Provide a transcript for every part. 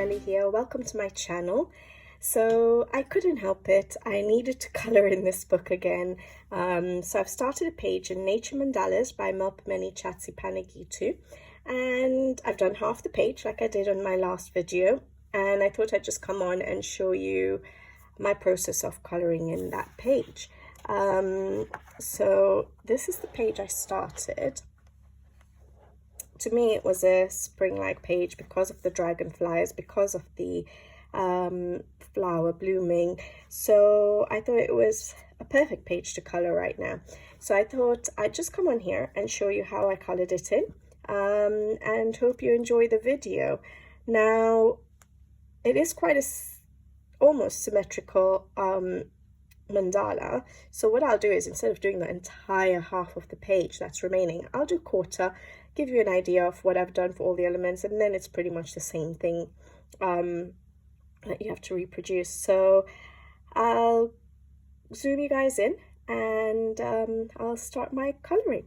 Shelley here. Welcome to my channel. So I couldn't help it. I needed to color in this book again. So I've started a page in Nature Mandalas by Melpomeni Chatzipanagiotou, and I've done half the page like I did on my last video, and I thought I'd just come on and show you my process of coloring in that page. So this is the page I started. To me, it was a spring-like page because of the dragonflies, because of the flower blooming. So I thought it was a perfect page to color right now. So I thought I'd just come on here and show you how I colored it in, and hope you enjoy the video. Now, it is quite a almost symmetrical mandala. So what I'll do is, instead of doing the entire half of the page that's remaining, I'll do quarter, give you an idea of what I've done for all the elements, and then it's pretty much the same thing that you have to reproduce. So I'll zoom you guys in and I'll start my coloring.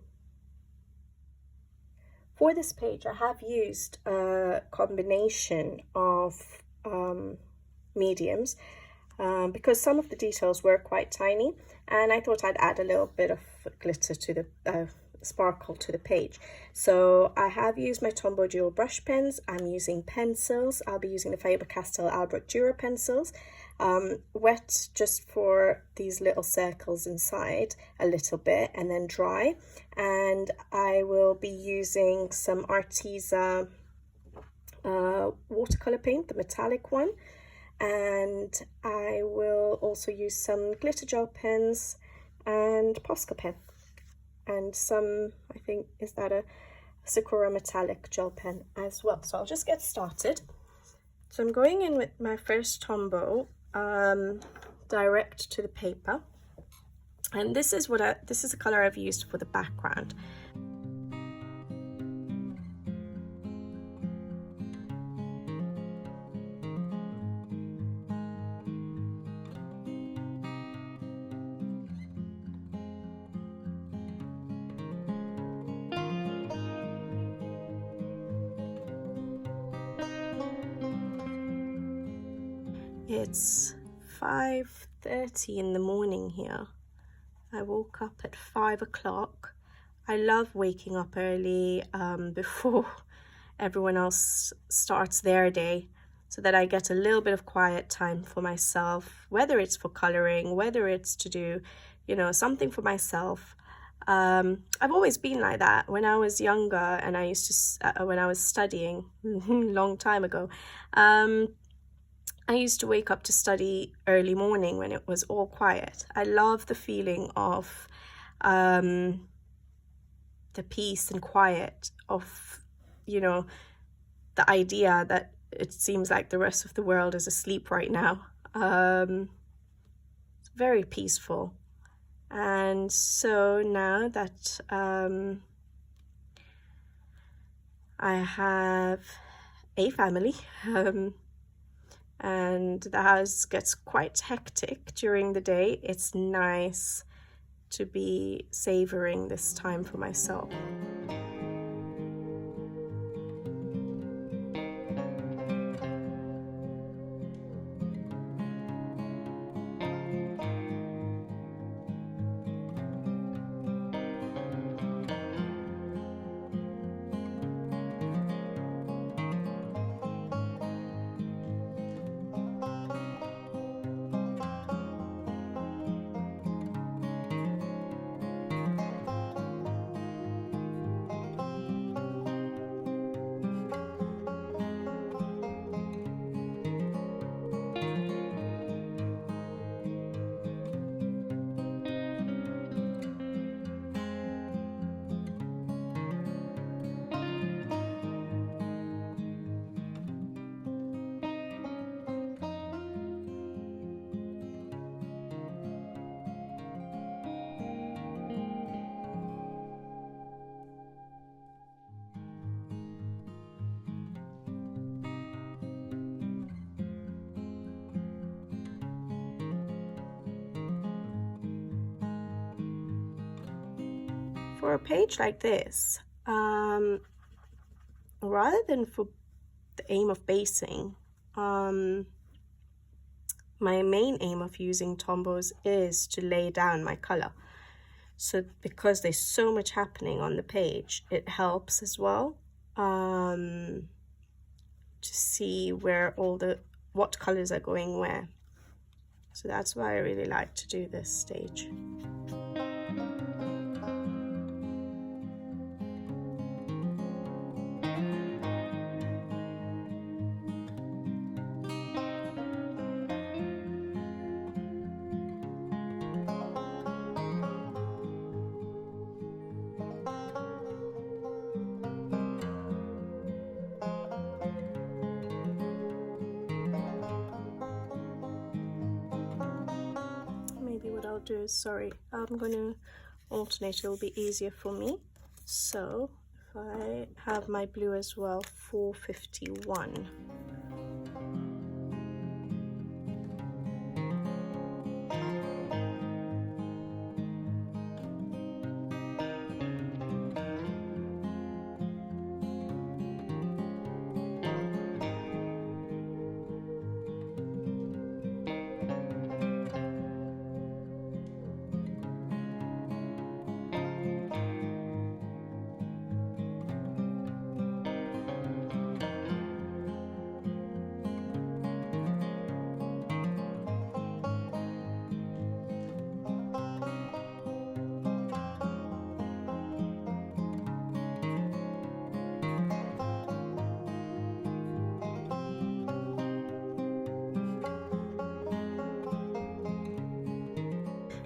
For this page, I have used a combination of mediums because some of the details were quite tiny, and I thought I'd add a little bit of glitter to the sparkle to the page. So I have used my Tombow Dual Brush Pens. I'm using pencils. I'll be using the Faber Castell Albrecht Dürer pencils, wet just for these little circles inside a little bit, and then dry. And I will be using some Arteza watercolor paint, the metallic one, and I will also use some glitter gel pens and Posca pen, and some, I think, is that a Sakura metallic gel pen as well. So I'll just get started. So I'm going in with my first Tombow direct to the paper, and this is this is the color I've used for the background. It's 5:30 in the morning here. I woke up at 5 o'clock. I love waking up early before everyone else starts their day, so that I get a little bit of quiet time for myself, whether it's for coloring, whether it's to do, you know, something for myself. I've always been like that. When I was younger and I used to, when I was studying long time ago, I used to wake up to study early morning when it was all quiet. I love the feeling of the peace and quiet of, you know, the idea that it seems like the rest of the world is asleep right now. It's very peaceful. And so now that I have a family, and the house gets quite hectic during the day, it's nice to be savoring this time for myself. For a page like this, rather than for the aim of basing, my main aim of using Tombows is to lay down my color. So because there's so much happening on the page, it helps as well to see where what colors are going where. So that's why I really like to do this stage. What I'll do is, sorry, I'm going to alternate, it'll be easier for me. So if I have my blue as well, 451.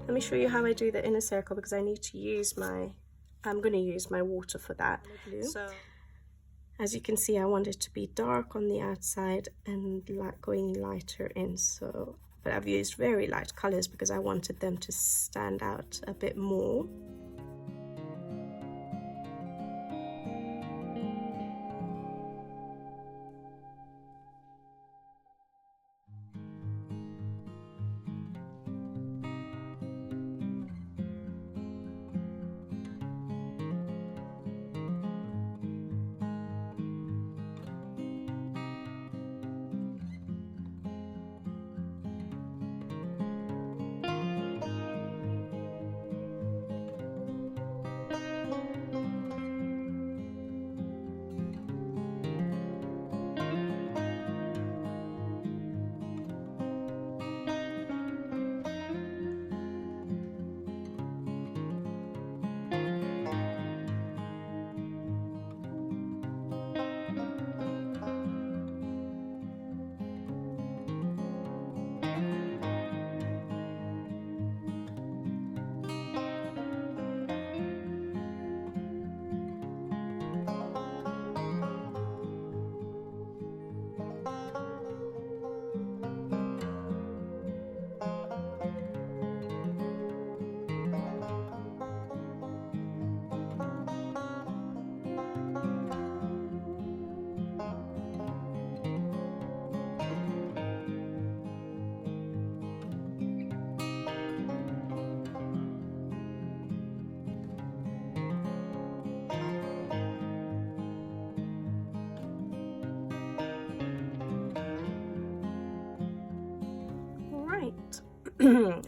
Let me show you how I do the inner circle, because I need to use I'm going to use my water for that. So as you can see, I want it to be dark on the outside and going lighter in. So, but I've used very light colors because I wanted them to stand out a bit more.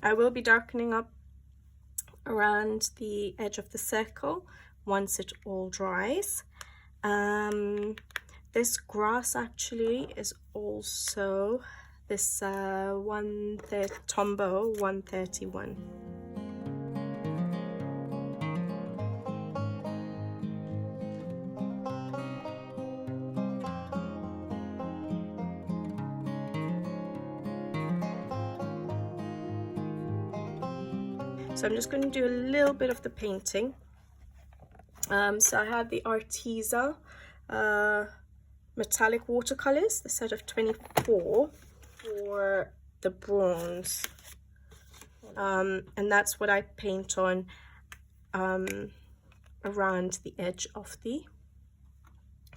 I will be darkening up around the edge of the circle once it all dries. This grass actually is also this Tombow 131. So I'm just going to do a little bit of the painting. So I have the Arteza metallic watercolors, the set of 24 for the bronze, and that's what I paint on around the edge of the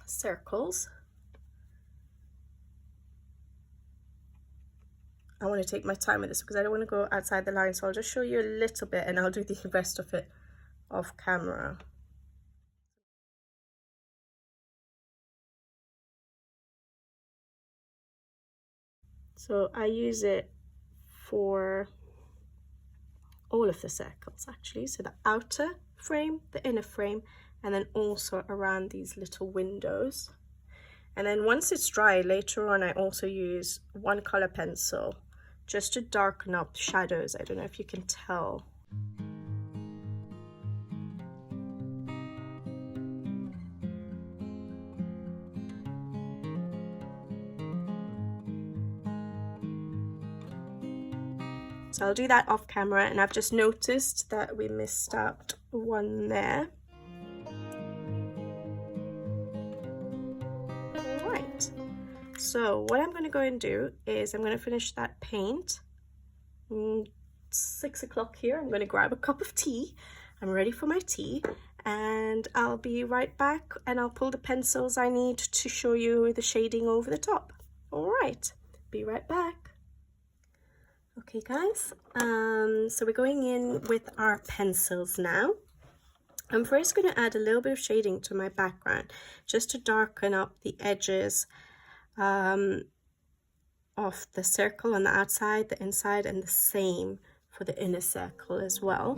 circles. I want to take my time with this because I don't want to go outside the line, so I'll just show you a little bit and I'll do the rest of it off camera. So I use it for all of the circles actually, so the outer frame, the inner frame, and then also around these little windows. And then once it's dry, later on I also use one color pencil just to darken up shadows. I don't know if you can tell. So I'll do that off camera, and I've just noticed that we missed out one there. All right, so what I'm going to go and do is I'm going to finish that paint. 6 o'clock here. I'm going to grab a cup of tea. I'm ready for my tea, and I'll be right back, and I'll pull the pencils I need to show you the shading over the top. All right, be right back. Okay guys, so we're going in with our pencils now. I'm first going to add a little bit of shading to my background just to darken up the edges of the circle on the outside, the inside, and the same for the inner circle as well.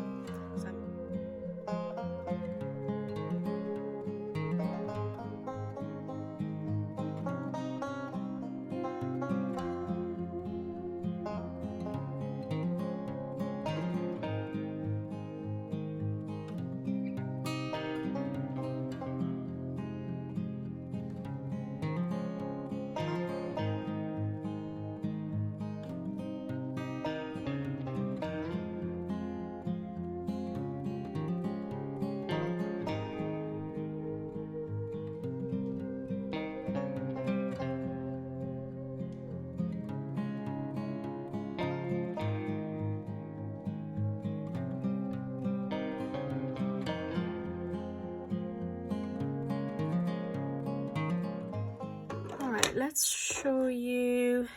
Let's show you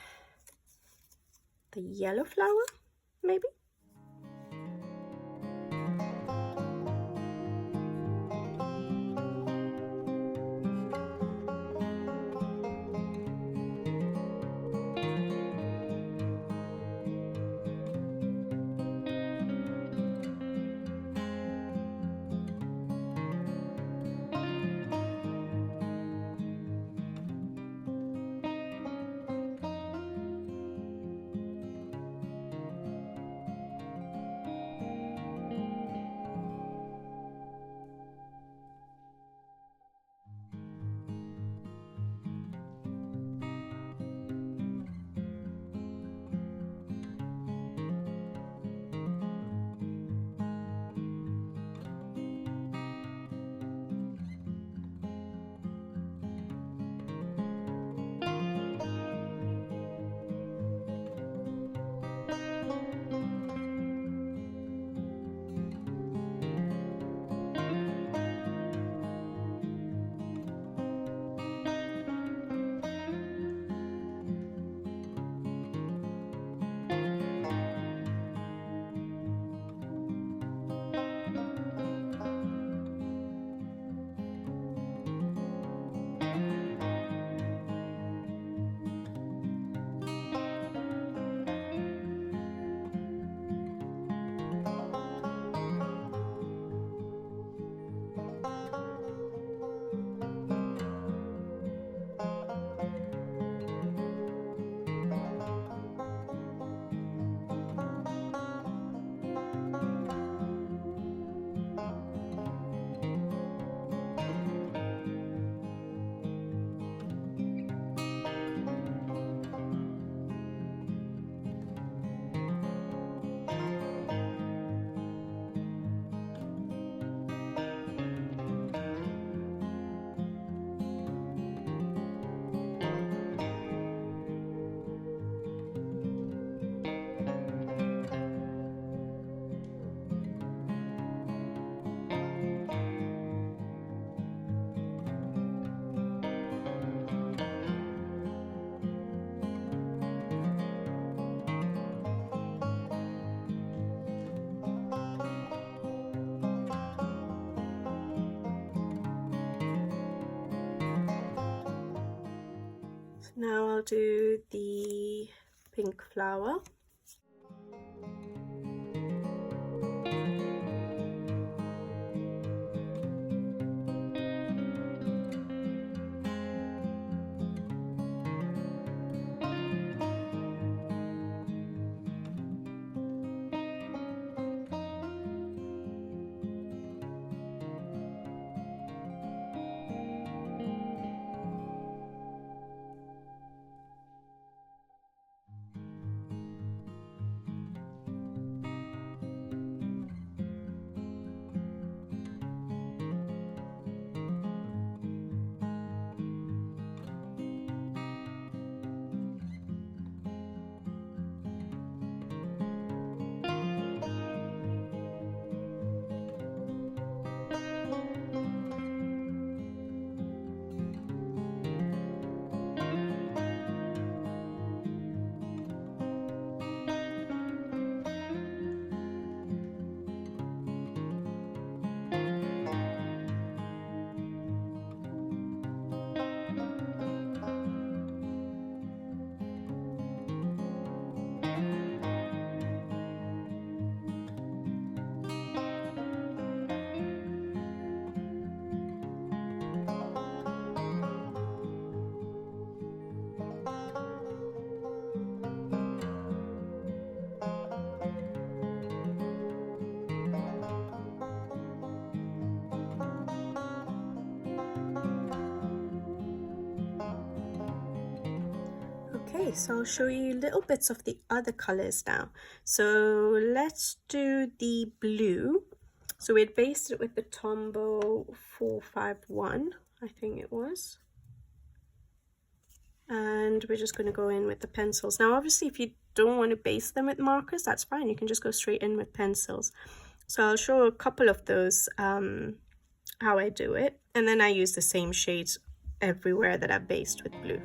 the yellow flower, maybe. Now I'll do the pink flower. Okay, so I'll show you little bits of the other colors now. So let's do the blue. So we had based it with the Tombow 451, I think it was. And we're just going to go in with the pencils. Now, obviously, if you don't want to base them with markers, that's fine. You can just go straight in with pencils. So I'll show a couple of those, how I do it. And then I use the same shades everywhere that I've based with blue.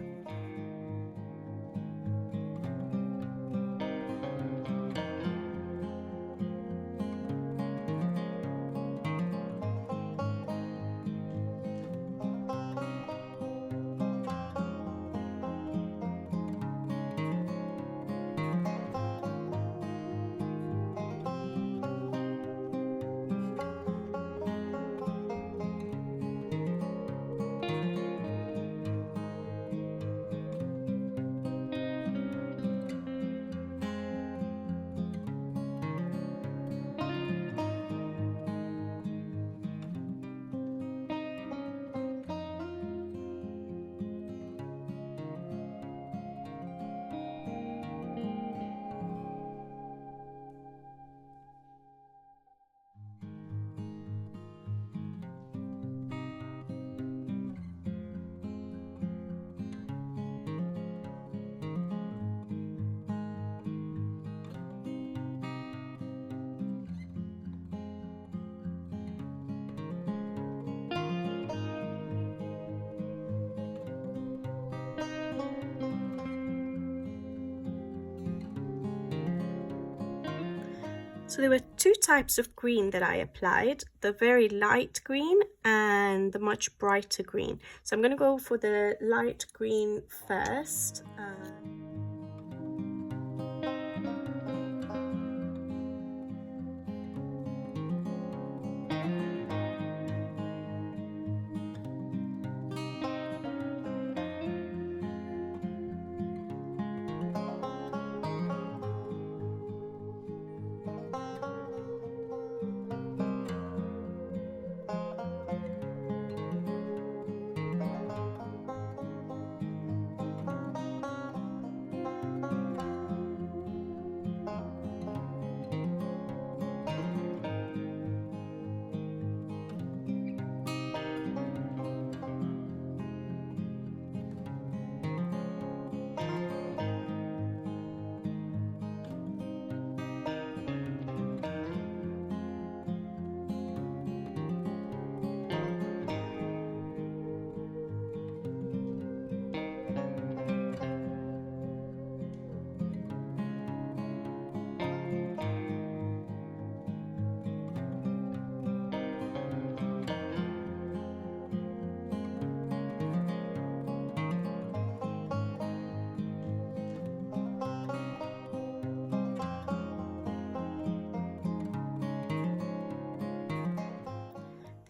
So there were two types of green that I applied, the very light green and the much brighter green. So I'm going to go for the light green first.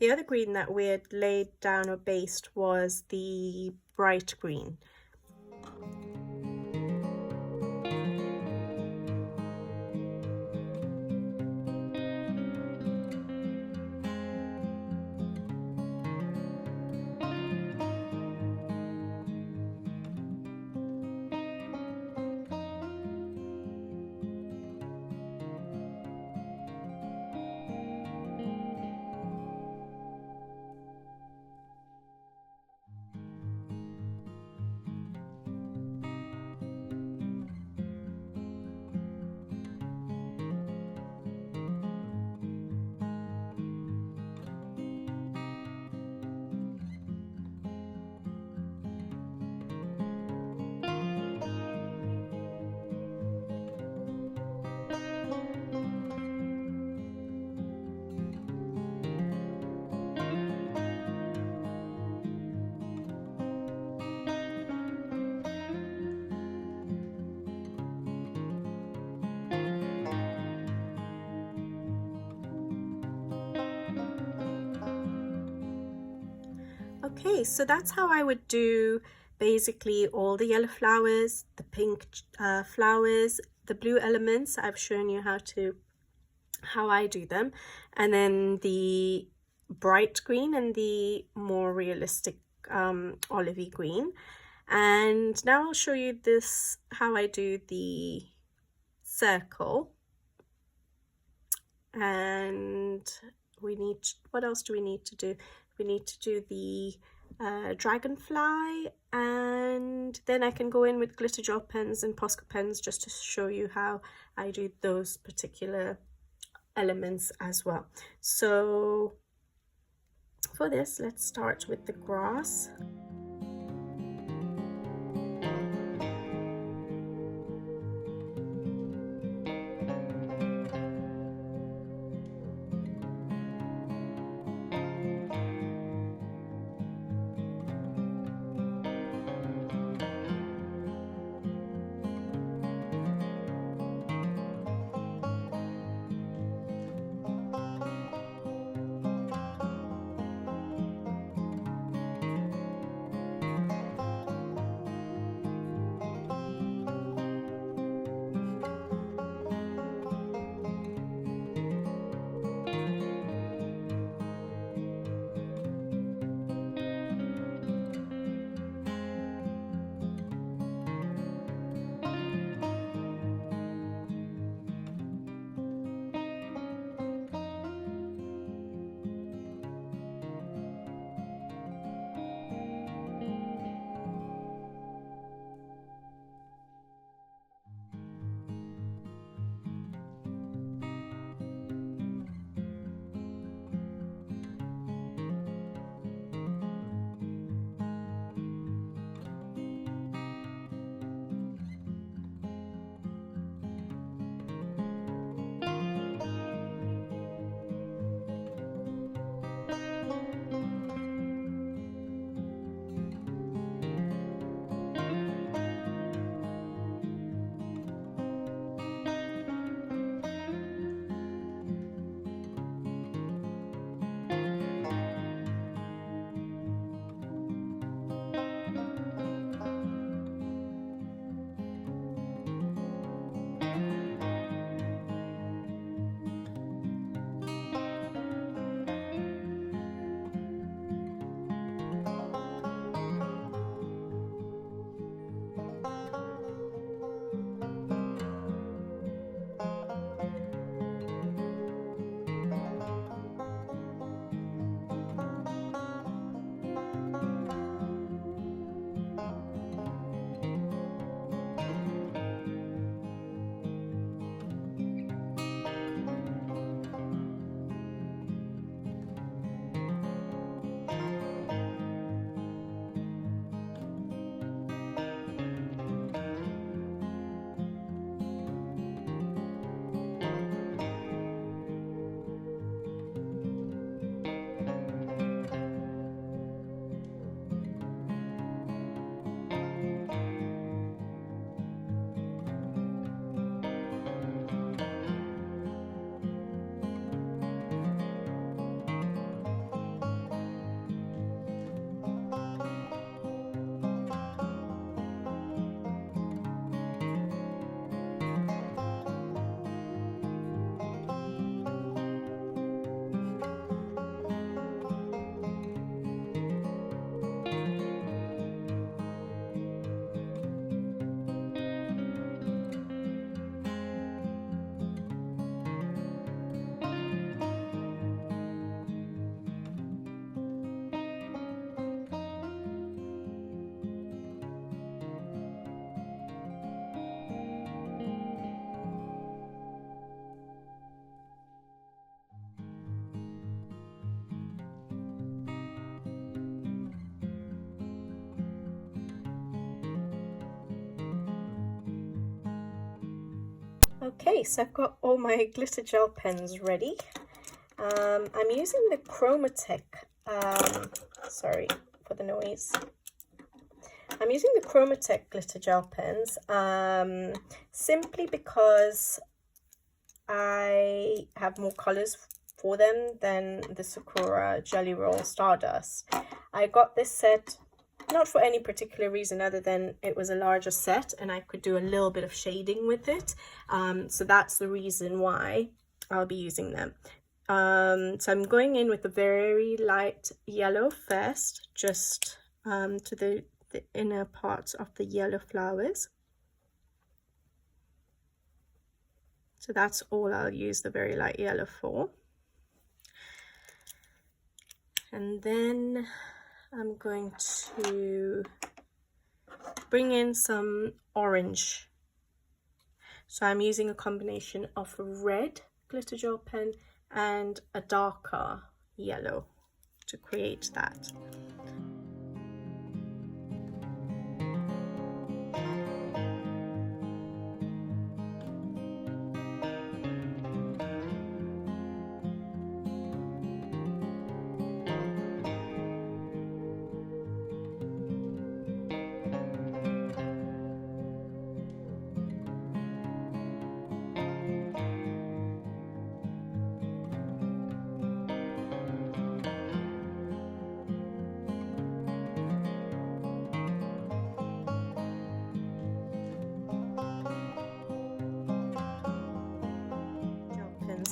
the other green that we had laid down or based was the bright green. Okay, so that's how I would do basically all the yellow flowers, the pink flowers, the blue elements. I've shown you how I do them, and then the bright green and the more realistic olivey green. And now I'll show you how I do the circle. And what else do we need to do? We need to do the dragonfly, and then I can go in with glitter gel pens and Posca pens just to show you how I do those particular elements as well. So for this, let's start with the grass. Okay, so I've got all my glitter gel pens ready. I'm using the Chromatech, sorry for the noise. I'm using the Chromatech glitter gel pens simply because I have more colors for them than the Sakura Jelly Roll Stardust. I got this set not for any particular reason other than it was a larger set and I could do a little bit of shading with it. So that's the reason why I'll be using them. So I'm going in with a very light yellow first, just to the inner parts of the yellow flowers. So that's all I'll use the very light yellow for. And then I'm going to bring in some orange. So I'm using a combination of a red glitter gel pen and a darker yellow to create that.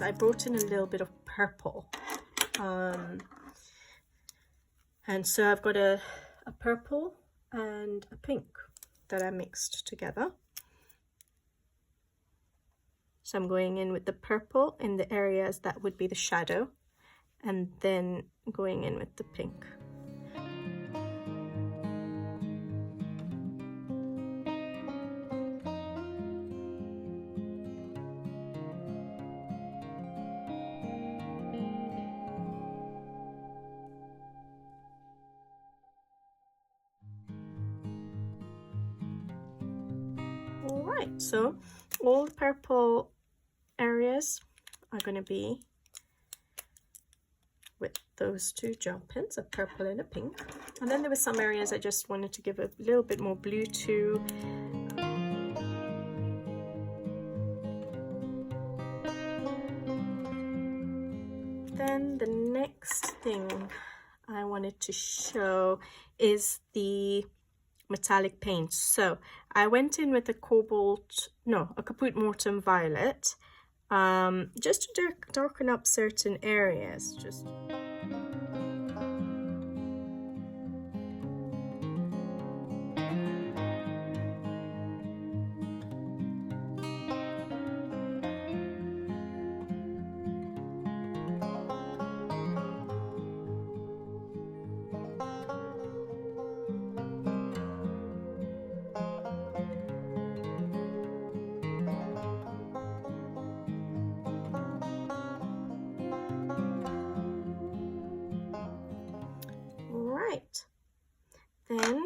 I brought in a little bit of purple, and so I've got a purple and a pink that I mixed together. So I'm going in with the purple in the areas that would be the shadow, and then going in with the pink. Alright, so all the purple areas are going to be with those two gel pens, a purple and a pink. And then there were some areas I just wanted to give a little bit more blue to. Then the next thing I wanted to show is the metallic paint. So I went in with a Caput Mortem Violet, just to darken up certain areas. Then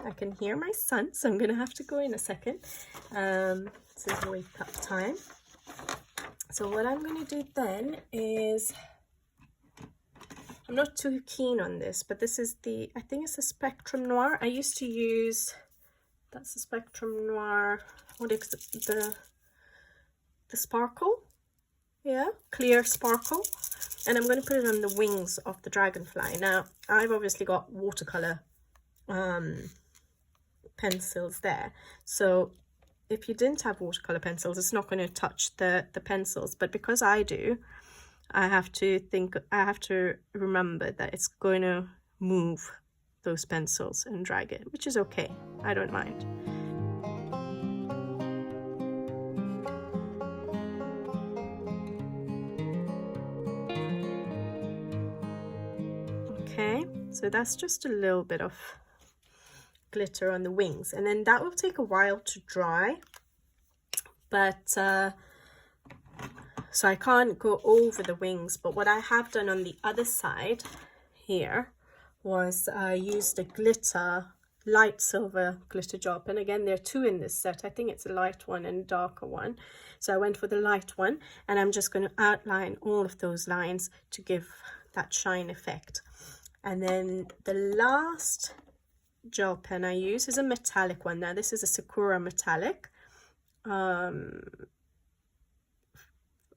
I can hear my son, so I'm going to have to go in a second. It's his wake up time. So what I'm going to do then is, I'm not too keen on this, but this is I think it's a Spectrum Noir. I used to use, that's the Spectrum Noir, what is the sparkle? Yeah, clear sparkle. And I'm going to put it on the wings of the dragonfly. Now, I've obviously got watercolor pencils there. So if you didn't have watercolor pencils, it's not going to touch the pencils. But because I do, I have to remember that it's going to move those pencils and drag it, which is okay. I don't mind. Okay, so that's just a little bit of glitter on the wings, and then that will take a while to dry, but so I can't go over the wings. But what I have done on the other side here was I used a glitter light silver glitter gel pen. Again, there are two in this set. I think it's a light one and a darker one. So I went for the light one, and I'm just going to outline all of those lines to give that shine effect. And then the last gel pen I use is a metallic one. Now this is a Sakura metallic. A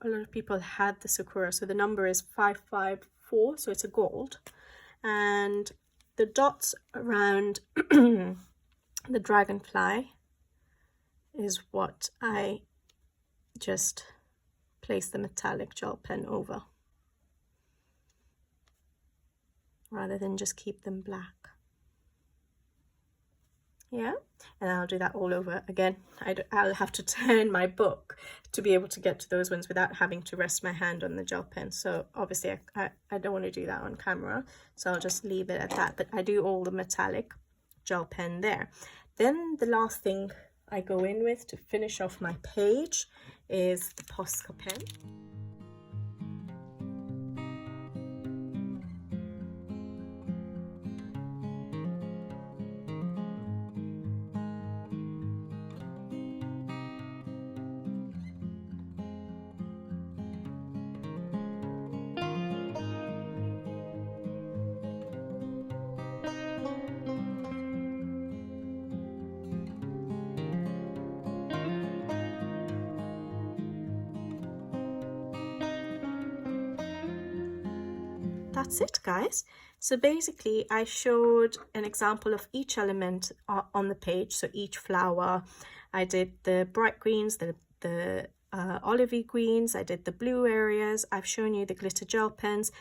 lot of people had the Sakura, so the number is 554, so it's a gold. And the dots around the dragonfly is what I just place the metallic gel pen over, rather than just keep them black. Yeah, and I'll do that all over again. I'll have to turn my book to be able to get to those ones without having to rest my hand on the gel pen. So obviously I don't want to do that on camera, so I'll just leave it at that. But I do all the metallic gel pen there. Then the last thing I go in with to finish off my page is the Posca pen. That's it, guys. So basically I showed an example of each element on the page. So each flower, I did the bright greens, the olivey greens, I did the blue areas, I've shown you the glitter gel pens.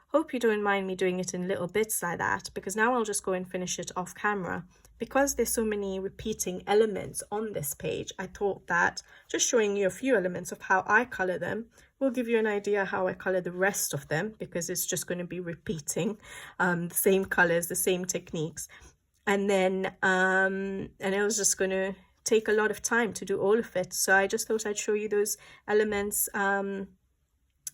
Hope you don't mind me doing it in little bits like that, because now I'll just go and finish it off camera. Because there's so many repeating elements on this page, I thought that just showing you a few elements of how I color them will give you an idea how I color the rest of them, because it's just going to be repeating the same colors, the same techniques. And then and it was just going to take a lot of time to do all of it. So I just thought I'd show you those elements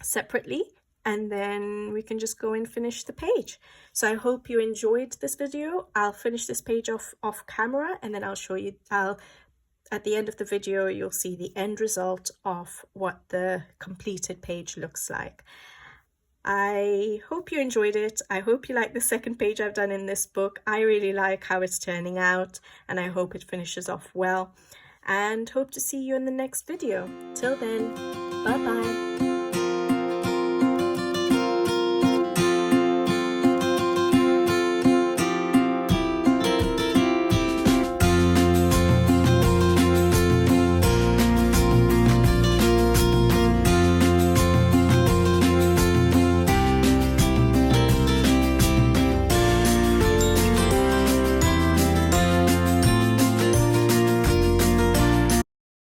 separately, and then we can just go and finish the page. So I hope you enjoyed this video. I'll finish this page off camera, and then I'll show you, at the end of the video, you'll see the end result of what the completed page looks like. I hope you enjoyed it. I hope you like the second page I've done in this book. I really like how it's turning out, and I hope it finishes off well, and hope to see you in the next video. Till then.